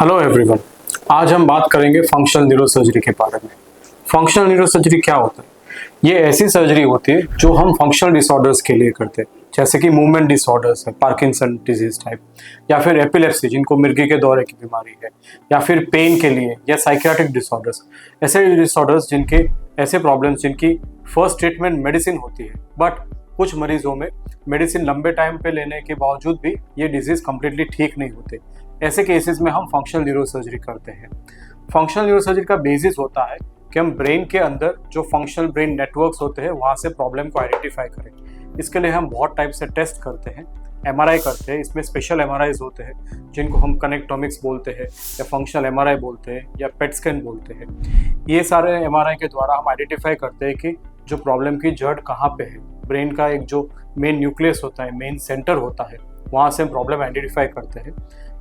Hello everyone. आज हम बात करेंगे फंक्शनल न्यूरोसर्जरी के बारे में। फंक्शनल न्यूरोसर्जरी क्या होता है? ये ऐसी सर्जरी होती है जो हम फंक्शनल डिसऑर्डर्स के लिए करते हैं, जैसे कि मूवमेंट डिसऑर्डर्स है, पार्किंसन डिजीज टाइप, या फिर एपिलेप्सी जिनको मिर्गी के दौरे की बीमारी है, या फिर पेन के लिए, या साइकियाट्रिक डिसऑर्डर्स। ऐसे डिसऑर्डर्स जिनके ऐसे प्रॉब्लम्स जिनकी फर्स्ट ट्रीटमेंट मेडिसिन होती है, बट कुछ मरीजों में मेडिसिन लंबे टाइम पे लेने के बावजूद भी ये डिजीज कम्प्लीटली ठीक नहीं होते। ऐसे केसेस में हम फंक्शनल न्यूरोसर्जरी करते हैं। फंक्शनल न्यूरोसर्जरी का बेसिस होता है कि हम ब्रेन के अंदर जो फंक्शनल ब्रेन नेटवर्क्स होते हैं वहाँ से प्रॉब्लम को आइडेंटिफाई करें। इसके लिए हम बहुत टाइप से टेस्ट करते हैं, एमआरआई करते हैं। इसमें स्पेशल एमआरआईज होते हैं जिनको हम कनेक्टोमिक्स बोलते हैं, या फंक्शनल एमआरआई बोलते हैं, या पेट स्कैन बोलते हैं। ये सारे एमआरआई के द्वारा हम आइडेंटिफाई करते हैं कि जो प्रॉब्लम की जड़ कहाँ पे है। ब्रेन का एक जो मेन न्यूक्लियस होता है, मेन सेंटर होता है, वहाँ से हम प्रॉब्लम आइडेंटिफाई करते हैं।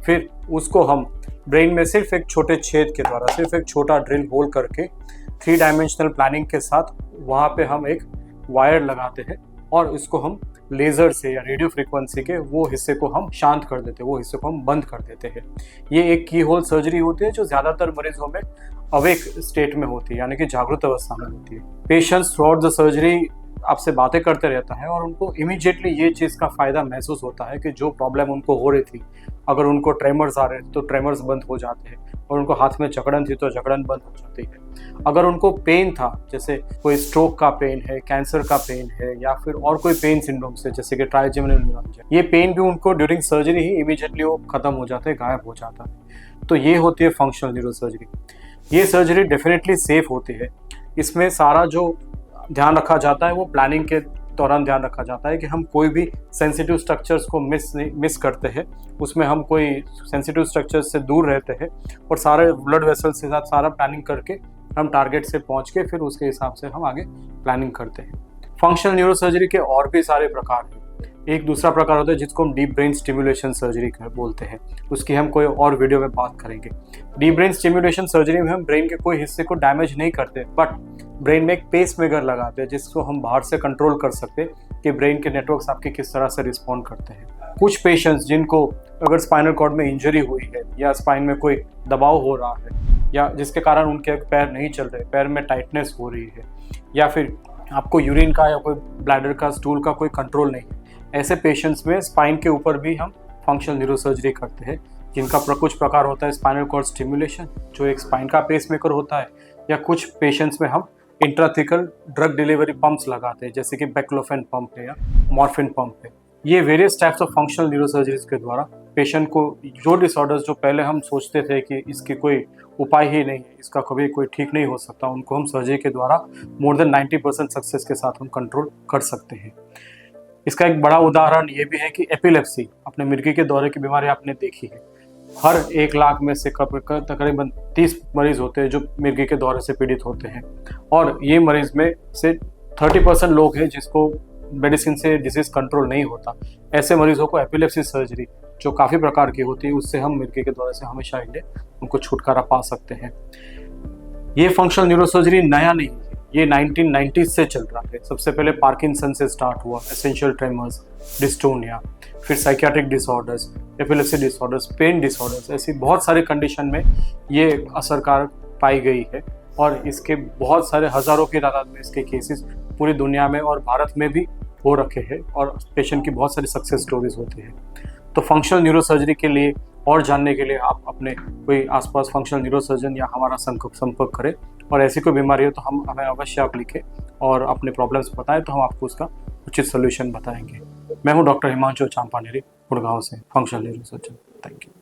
फिर उसको हम ब्रेन में सिर्फ एक छोटे छेद के द्वारा, सिर्फ एक छोटा ड्रिल होल करके 3 डायमेंशनल प्लानिंग के साथ वहाँ पे हम एक वायर लगाते हैं और इसको हम लेज़र से या रेडियो फ्रीक्वेंसी के वो हिस्से को हम शांत कर देते हैं, वो हिस्से को हम बंद कर देते हैं। ये एक की होल सर्जरी होती है जो ज़्यादातर मरीजों में अवेक स्टेट में होती है, यानी कि जागरूक अवस्था में होती है। Patients through out the surgery आपसे बातें करते रहता है और उनको इमीडिएटली ये चीज़ का फ़ायदा महसूस होता है कि जो प्रॉब्लम उनको हो रही थी, अगर उनको ट्रेमर्स आ रहे थे तो ट्रेमर्स बंद हो जाते हैं, और उनको हाथ में जकड़न थी तो जकड़न बंद हो जाती है। अगर उनको पेन था, जैसे कोई स्ट्रोक का पेन है, कैंसर का पेन है, या फिर और कोई पेन सिंड्रोम से जैसे कि ट्राइजेमिनल न्यूरॉलजिया, ये पेन भी उनको ड्यूरिंग सर्जरी ही इमीडिएटली वो खत्म हो जाता है, गायब हो जाता है। तो ये होती है फंक्शनल न्यूरोसर्जरी। ये सर्जरी डेफिनेटली सेफ होती है। इसमें सारा जो ध्यान रखा जाता है वो प्लानिंग के दौरान ध्यान रखा जाता है कि हम कोई भी सेंसिटिव स्ट्रक्चर्स को मिस करते हैं, उसमें हम कोई सेंसिटिव स्ट्रक्चर्स से दूर रहते हैं, और सारे ब्लड वेसल्स के साथ सारा प्लानिंग करके हम टारगेट से पहुंच के फिर उसके हिसाब से हम आगे प्लानिंग करते हैं। फंक्शनल न्यूरोसर्जरी के और भी सारे प्रकार हैं। एक दूसरा प्रकार होता है जिसको हम डीप ब्रेन स्टिमुलेशन सर्जरी बोलते हैं, उसकी हम कोई और वीडियो में बात करेंगे। डीप ब्रेन स्टिमुलेशन सर्जरी में हम ब्रेन के कोई हिस्से को डैमेज नहीं करते, बट ब्रेन में एक पेस मेकर लगाते हैं जिसको हम बाहर से कंट्रोल कर सकते हैं कि ब्रेन के नेटवर्क्स आपके किस तरह से रिस्पॉन्ड करते हैं। कुछ पेशेंट्स जिनको अगर स्पाइनल कॉर्ड में इंजरी हुई है, या स्पाइन में कोई दबाव हो रहा है, या जिसके कारण उनके पैर नहीं चल रहे, पैर में टाइटनेस हो रही है, या फिर आपको यूरिन का या कोई ब्लैडर का, स्टूल का कोई कंट्रोल नहीं है, ऐसे पेशेंट्स में स्पाइन के ऊपर भी हम फंक्शनल न्यूरोसर्जरी करते हैं, जिनका कुछ प्रकार होता है स्पाइनल कॉर्ड स्टिमुलेशन, जो एक स्पाइन का पेसमेकर होता है, या कुछ पेशेंट्स में हम इंट्राथिकल ड्रग डिलीवरी पंप्स लगाते हैं, जैसे कि बैक्लोफेन पंप है या मॉर्फिन पंप है। ये वेरियस टाइप्स ऑफ फंक्शनल न्यूरोसर्जरीज के द्वारा पेशेंट को जो डिसऑर्डर्स जो पहले हम सोचते थे कि इसकी कोई उपाय ही नहीं है, इसका कभी कोई ठीक नहीं हो सकता, उनको हम सर्जरी के द्वारा मोर देन 90% सक्सेस के साथ हम कंट्रोल कर सकते हैं। इसका एक बड़ा उदाहरण ये भी है कि एपिलेप्सी, अपने मिर्गी के दौरे की बीमारी आपने देखी है। हर 1 लाख में से तकरीबन 30 मरीज होते हैं जो मिर्गी के दौरे से पीड़ित होते हैं, और ये मरीज में से 30% लोग हैं जिसको मेडिसिन से डिजीज कंट्रोल नहीं होता। ऐसे मरीजों को एपिलेप्सी सर्जरी, जो काफ़ी प्रकार की होती है, उससे हम मिर्गी के दौरे से हमेशा के लिए उनको छुटकारा पा सकते हैं। ये फंक्शनल न्यूरोसर्जरी नया नहीं है, ये 1990s से चल रहा है। सबसे पहले पार्किंसन से स्टार्ट हुआ, एसेंशियल ट्रेमर्स, डिस्टोनिया, फिर psychiatric disorders, epilepsy disorders, pain disorders, ऐसी बहुत सारे कंडीशन में ये असरकारक पाई गई है, और इसके बहुत सारे हज़ारों की तादाद में इसके केसेस पूरी दुनिया में और भारत में भी हो रखे हैं, और पेशेंट की बहुत सारी सक्सेस स्टोरीज होती है। तो फंक्शनल न्यूरोसर्जरी के लिए और जानने के लिए आप अपने कोई आसपास फंक्शनल न्यूरोसर्जन या हमारा संपर्क करें, और ऐसी कोई बीमारी हो तो हमें अवश्य आप लिखें और अपने प्रॉब्लम्स बताएं, तो हम आपको उसका उचित सोल्यूशन बताएंगे। मैं हूं डॉक्टर हिमांशु चांपानेरी, गुड़गांव से, फंक्शनल न्यूरोसर्जन। Thank you.